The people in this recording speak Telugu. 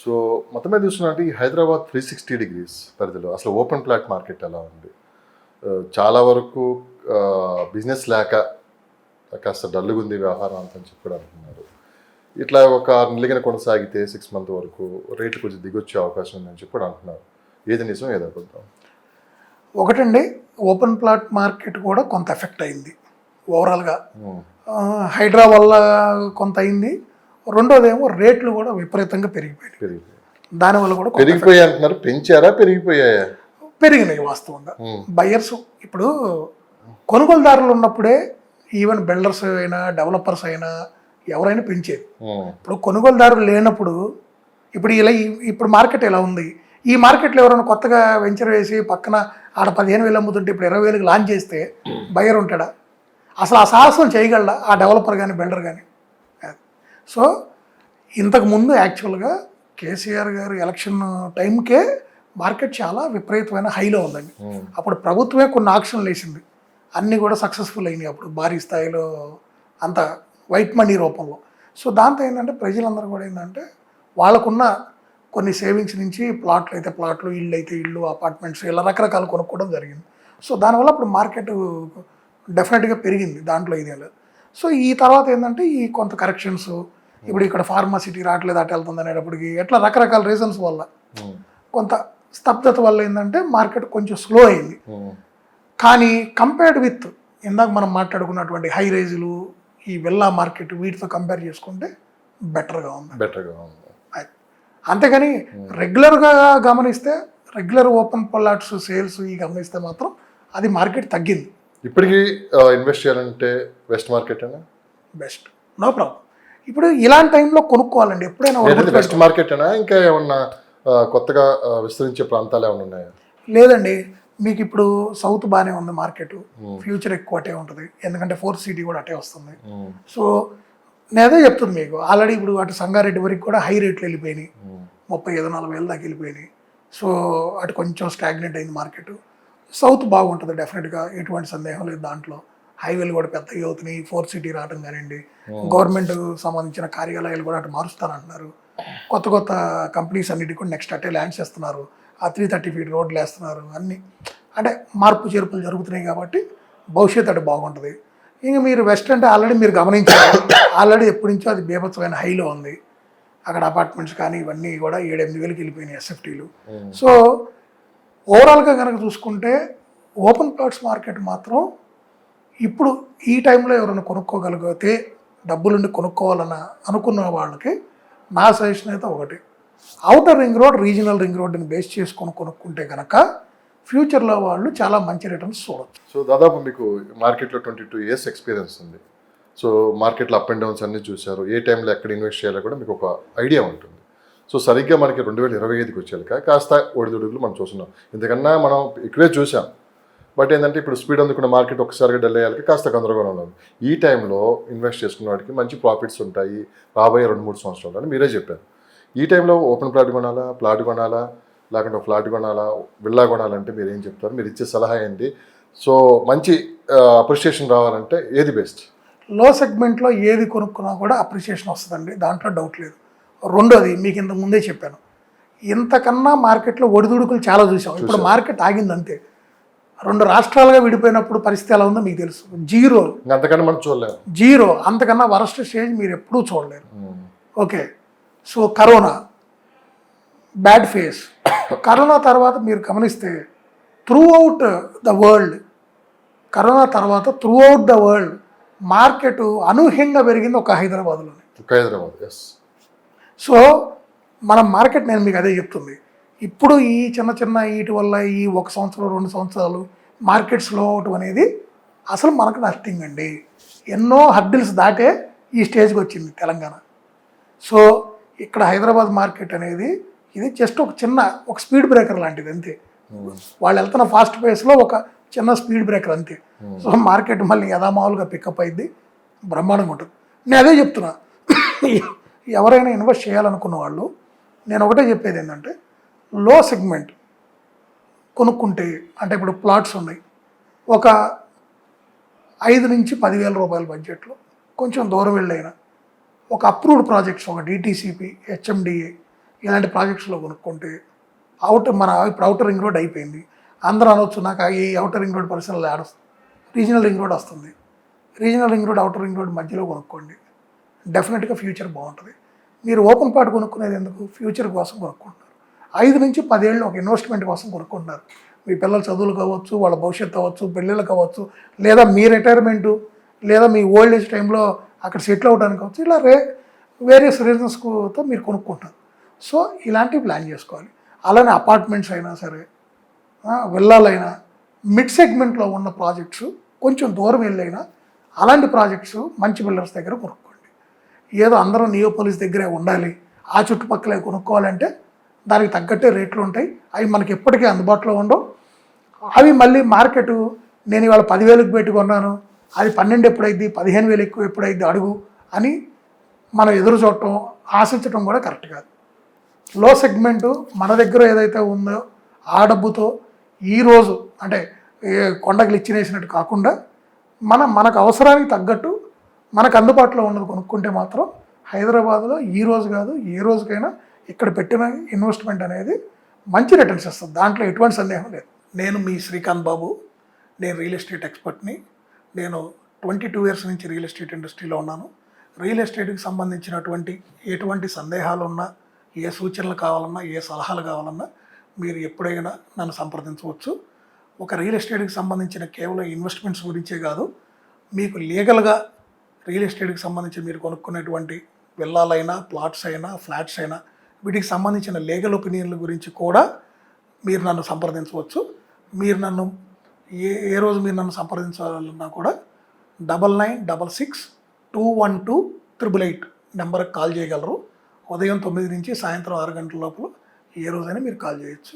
సో మొత్తం మీద చూస్తున్నట్టు ఈ హైదరాబాద్ 360 డిగ్రీస్ పరిధిలో అసలు ఓపెన్ ప్లాట్ మార్కెట్ ఎలా ఉంది? చాలా వరకు బిజినెస్ లేక కాస్త డల్లుగా ఉంది వ్యవహారం అంతని చెప్పి కూడా అంటున్నారు. ఇట్లా ఒక 6 నెలలుగానే కొనసాగితే 6 మంత్ వరకు రేట్లు కొంచెం దిగొచ్చే అవకాశం ఉందని చెప్పి కూడా అంటున్నారు. ఏది నిజం ఏది అబద్ధం? ఒకటండి, ఓపెన్ ప్లాట్ మార్కెట్ కూడా కొంత ఎఫెక్ట్ అయింది ఓవరాల్గా. హైడ్రా వల్ల కొంత అయింది. రెండోదేమో రేట్లు కూడా విపరీతంగా పెరిగిపోయాయి. దానివల్ల కూడా పెరిగిపోయాయి అంటున్నారు. పెంచారా పెరిగిపోయాయా? పెరిగినాయి వాస్తవంగా. బయ్యర్స్ ఇప్పుడు కొనుగోలుదారులు ఉన్నప్పుడే ఈవెన్ బిల్డర్స్ అయినా డెవలపర్స్ అయినా ఎవరైనా పెంచేది. ఇప్పుడు కొనుగోలుదారులు లేనప్పుడు ఇప్పుడు మార్కెట్ ఎలా ఉంది, ఈ మార్కెట్లో ఎవరైనా కొత్తగా వెంచర్ వేసి పక్కన ఆడ 15,000 అమ్ముతుంటే ఇప్పుడు 20,000కి లాంచ్ చేస్తే బయ్యర్ ఉంటాడా? అసలు ఆ సాహసం చేయగలడా ఆ డెవలపర్ కానీ బిల్డర్ కానీ? సో ఇంతకుముందు యాక్చువల్గా కేసీఆర్ గారు ఎలక్షన్ టైంకే మార్కెట్ చాలా విపరీతమైన హైలో ఉందండి. అప్పుడు ప్రభుత్వమే కొన్ని ఆక్షన్లు వేసింది, అన్నీ కూడా సక్సెస్ఫుల్ అయినాయి అప్పుడు భారీ స్థాయిలో, అంత వైట్ మనీ రూపంలో. సో దాంతో ఏంటంటే ప్రజలందరూ కూడా ఏంటంటే వాళ్ళకున్న కొన్ని సేవింగ్స్ నుంచి ప్లాట్లు అయితే ప్లాట్లు, ఇళ్ళు అయితే ఇళ్ళు, అపార్ట్మెంట్స్ ఇలా రకరకాలు కొనుక్కోవడం జరిగింది. సో దానివల్ల ఇప్పుడు మార్కెట్ డెఫినెట్గా పెరిగింది, దాంట్లో ఇదే లేదు. సో ఈ తర్వాత ఏంటంటే ఈ కొంత కరెక్షన్స్, ఇప్పుడు ఇక్కడ ఫార్మాసిటీ రావట్లేదు అటు వెళ్తుంది అనేటప్పటికి ఎట్లా రకరకాల రీజన్స్ వల్ల కొంత స్తబ్దత వల్ల ఏంటంటే మార్కెట్ కొంచెం స్లో అయింది. కానీ కంపేర్డ్ విత్ ఇందాక మనం మాట్లాడుకున్నటువంటి హై రైజులు, ఈ విల్లా మార్కెట్, వీటితో కంపేర్ చేసుకుంటే బెటర్గా ఉంది. అంతేగాని రెగ్యులర్గా గమనిస్తే, రెగ్యులర్ ఓపెన్ ప్లాట్స్ సేల్స్ ఈ గమనిస్తే మాత్రం అది మార్కెట్ తగ్గింది. ఇప్పటికీ ఇన్వెస్ట్ చేయాలంటే వెస్ట్ మార్కెట్ అయినా బెస్ట్, నో ప్రాబ్లం. ఇప్పుడు ఇలాంటి టైంలో కొనుక్కోవాలండి ఎప్పుడైనా. వెస్ట్ మార్కెట్ అయినా ఇంకా ఏమన్నా కొత్తగా విస్తరించే ప్రాంతాలు ఏమైనా ఉన్నాయా? లేదండి, మీకు ఇప్పుడు సౌత్ బాగానే ఉంది మార్కెట్, ఫ్యూచర్ ఎక్కువ అటే ఉంటుంది, ఎందుకంటే 4th సిటీ కూడా అటే వస్తుంది. సో నేను అదే చెప్తుంది మీకు, ఆల్రెడీ ఇప్పుడు అటు సంగారెడ్డి వరకు కూడా హై రేట్లు వెళ్ళిపోయినాయి, 35,000-40,000 దాకా వెళ్ళిపోయినాయి. సో అటు కొంచెం స్టాగ్నెంట్ అయింది మార్కెట్. సౌత్ బాగుంటుంది డెఫినెట్గా, ఎటువంటి సందేహం లేదు దాంట్లో. హైవేలు కూడా పెద్దగా అవుతున్నాయి, 4th సిటీ రావడం కానివ్వండి, గవర్నమెంట్ సంబంధించిన కార్యాలయాలు కూడా అటు మారుస్తానంటున్నారు. కొత్త కొత్త కంపెనీస్ అన్నిటికీ కూడా నెక్స్ట్ అట్టే ల్యాండ్స్ వేస్తున్నారు, ఆ 330 ఫీట్ రోడ్లు వేస్తున్నారు, అన్నీ అంటే మార్పు చేర్పులు జరుగుతున్నాయి కాబట్టి భవిష్యత్తు అటు బాగుంటుంది. ఇంక మీరు వెస్ట్ అంటే ఆల్రెడీ మీరు గమనించారు, ఆల్రెడీ ఎప్పటి నుంచో అది బీభత్సమైన హైలో ఉంది. అక్కడ అపార్ట్మెంట్స్ కానీ ఇవన్నీ కూడా 7-8 వేలకి వెళ్ళిపోయినాయి ఎస్ఎఫ్టీలు. సో ఓవరాల్గా కనుక చూసుకుంటే ఓపెన్ ప్లాట్స్ మార్కెట్ మాత్రం ఇప్పుడు ఈ టైంలో ఎవరైనా కొనుక్కోగలిగితే, డబ్బులుండి కొనుక్కోవాలన్న అనుకున్న వాళ్ళకి నా సజెషన్ అయితే ఒకటి, outer ring road, regional ring రోడ్ని బేస్ చేసుకొని కొనుక్కుంటే కనుక ఫ్యూచర్లో వాళ్ళు చాలా మంచి రిటర్న్స్ చూడవచ్చు. సో దాదాపు మీకు మార్కెట్లో 22 years ఎక్స్పీరియన్స్ ఉంది. సో మార్కెట్లో అప్ అండ్ డౌన్స్ అన్నీ చూశారు, ఏ టైంలో ఎక్కడ ఇన్వెస్ట్ చేయాలో కూడా మీకు ఒక ఐడియా ఉంటుంది. సో సరిగ్గా మనకి 2025కి వచ్చేలాక కాస్త ఒడిదుడుగులు మనం చూస్తున్నాం, ఎందుకన్నా మనం ఎక్కువే చూసాం. బట్ ఏంటంటే ఇప్పుడు స్పీడ్ అందుకున్న మార్కెట్ ఒకసారిగా డల్ అయ్యాలకి కాస్త గందరగోళం ఉంది. ఈ టైంలో ఇన్వెస్ట్ చేసుకున్న వాటికి మంచి ప్రాఫిట్స్ ఉంటాయి రాబోయే 2-3 సంవత్సరాలు అని మీరే చెప్పారు. ఈ టైంలో ఓపెన్ ప్లాట్ కొనాలా, లేకుంటే ఫ్లాట్ కొనాలా, విల్లా కొనాలంటే మీరు ఏం చెప్తారు? మీరు ఇచ్చే సలహా ఏంటి? సో మంచి అప్రిషియేషన్ రావాలంటే ఏది బెస్ట్? లో సెగ్మెంట్లో ఏది కొనుక్కున్నా కూడా అప్రిషియేషన్ వస్తుందండి, దాంట్లో డౌట్ లేదు. రెండోది మీకు ఇంత ముందే చెప్పాను, ఇంతకన్నా మార్కెట్లో ఒడిదుడుకులు చాలా చూసాం. ఇప్పుడు మార్కెట్ ఆగింది అంతే. 2 రాష్ట్రాలుగా విడిపోయినప్పుడు పరిస్థితి ఎలా ఉందో మీకు తెలుసు, జీరో. అంతకన్నా మనం చూడలేము, జీరో. అంతకన్నా వరస్ట్ స్టేజ్ మీరు ఎప్పుడూ చూడలేరు. Okay, so corona bad phase. Corona తర్వాత మీరు గమనిస్తే through out the world market అనూహ్యంగా పెరిగింది ఒక హైదరాబాద్లోనే. సో మన మార్కెట్, నేను మీకు అదే చెప్తుంది, ఇప్పుడు ఈ చిన్న వీటి వల్ల ఈ 1 సంవత్సరం 2 సంవత్సరాలు మార్కెట్ స్లో అవటం అనేది అసలు మనకు నథింగ్ అండి. ఎన్నో హర్డిల్స్ దాటే ఈ స్టేజ్కి వచ్చింది తెలంగాణ. సో ఇక్కడ హైదరాబాద్ మార్కెట్ అనేది ఇది జస్ట్ ఒక స్పీడ్ బ్రేకర్ లాంటిది అంతే. వాళ్ళు వెళ్తున్న ఫాస్ట్ పేస్లో ఒక చిన్న స్పీడ్ బ్రేకర్ అంతే. సో మార్కెట్ మళ్ళీ యథామామూలుగా పికప్ అయింది, బ్రహ్మాండంగా ఉంటుంది. నేను అదే చెప్తున్నా, ఎవరైనా ఇన్వెస్ట్ చేయాలనుకున్న వాళ్ళు నేను ఒకటే చెప్పేది ఏంటంటే, లో సెగ్మెంట్ కొనుక్కుంటే, అంటే ఇప్పుడు ప్లాట్స్ ఉన్నాయి ఒక 5-10 వేల రూపాయల బడ్జెట్లో కొంచెం దూరం వెళ్ళైనా ఒక అప్రూవ్డ్ ప్రాజెక్ట్స్, ఒక డిటీసీపీ, హెచ్ఎండిఏ ఇలాంటి ప్రాజెక్ట్స్లో కొనుక్కుంటే ఇప్పుడు అవుటర్ రింగ్ రోడ్ అయిపోయింది. అందరూ అనొచ్చు నాకు ఈ అవుటర్ రింగ్ రోడ్ పరిసరాలు ఆడొస్తుంది. రీజనల్ రింగ్ రోడ్ వస్తుంది. Regional ring road outer ring road మధ్యలో కొనుక్కోండి. డెఫినెట్గా ఫ్యూచర్ బాగుంటుంది. మీరు ఓపెన్ పార్ట్ కొనుక్కునేది ఎందుకు? ఫ్యూచర్ కోసం కొనుక్కుంటున్నారు. 5 నుంచి 10 ఏళ్ళు ఒక ఇన్వెస్ట్మెంట్ కోసం కొనుక్కుంటున్నారు. మీ పిల్లల చదువులు కావచ్చు, వాళ్ళ భవిష్యత్తు అవ్వచ్చు, పెళ్ళిళ్ళు కావచ్చు, లేదా మీ రిటైర్మెంటు, లేదా మీ ఓల్డ్ ఏజ్ టైంలో అక్కడ సెటిల్ అవ్వడానికి కావచ్చు, ఇలా వేరియస్ రీజన్స్తో మీరు కొనుక్కుంటారు. సో ఇలాంటివి ప్లాన్ చేసుకోవాలి. అలానే అపార్ట్మెంట్స్ అయినా సరే, విల్లాలైనా, మిడ్ సెగ్మెంట్లో ఉన్న ప్రాజెక్ట్స్ కొంచెం దూరం వెళ్ళైనా అలాంటి ప్రాజెక్ట్స్ మంచి బిల్డర్స్ దగ్గర కొనుక్కోండి. ఏదో అందరూ నియోపోలిస్ దగ్గరే ఉండాలి, ఆ చుట్టుపక్కలే కొనుక్కోవాలంటే దానికి తగ్గట్టే రేట్లు ఉంటాయి. అవి మనకి ఎప్పటికీ అందుబాటులో ఉండవు. అవి మళ్ళీ మార్కెట్ నేను ఇవాళ 10,000కి పెట్టి కొన్నాను, అది 12 ఎప్పుడైద్ది, 15,000 ఎక్కువ ఎప్పుడైద్ది అడుగు అని మనం ఎదురు చూడటం, ఆశించడం కూడా కరెక్ట్ కాదు. లో సెగ్మెంటు మన దగ్గర ఏదైతే ఉందో ఆ డబ్బుతో ఈరోజు అంటే కొండకి ఇచ్చినేసినట్టు కాకుండా మనకు అవసరానికి తగ్గట్టు మనకు అందుబాటులో ఉన్నది కొనుక్కుంటే మాత్రం హైదరాబాద్లో ఈ రోజు కాదు ఏ రోజుకైనా ఇక్కడ పెట్టిన ఇన్వెస్ట్మెంట్ అనేది మంచి రిటర్న్స్ ఇస్తుంది. దాంట్లో ఎటువంటి సందేహం లేదు. నేను మీ శ్రీకాంత్ బాబు. నేను రియల్ ఎస్టేట్ ఎక్స్పర్ట్ని. నేను 22 ఇయర్స్ నుంచి రియల్ ఎస్టేట్ ఇండస్ట్రీలో ఉన్నాను. రియల్ ఎస్టేట్కి సంబంధించినటువంటి ఎటువంటి సందేహాలు ఉన్నా, ఏ సూచనలు కావాలన్నా, ఏ సలహాలు కావాలన్నా మీరు ఎప్పుడైనా నన్ను సంప్రదించవచ్చు. ఒక రియల్ ఎస్టేట్కి సంబంధించిన కేవలం ఇన్వెస్ట్మెంట్స్ గురించే కాదు, మీకు లీగల్గా రియల్ ఎస్టేట్కి సంబంధించి మీరు కొనుక్కునేటువంటి విల్లాలైనా, ప్లాట్స్ అయినా, ఫ్లాట్స్ అయినా, వీటికి సంబంధించిన లీగల్ ఒపీనియన్ల గురించి కూడా మీరు నన్ను సంప్రదించవచ్చు. మీరు నన్ను ఏ రోజు మీరు నన్ను సంప్రదించాలన్నా కూడా 9966212888 నెంబర్కి కాల్ చేయగలరు. ఉదయం 9 నుంచి సాయంత్రం 6 గంటల లోపల ఏ రోజైనా మీరు కాల్ చేయొచ్చు.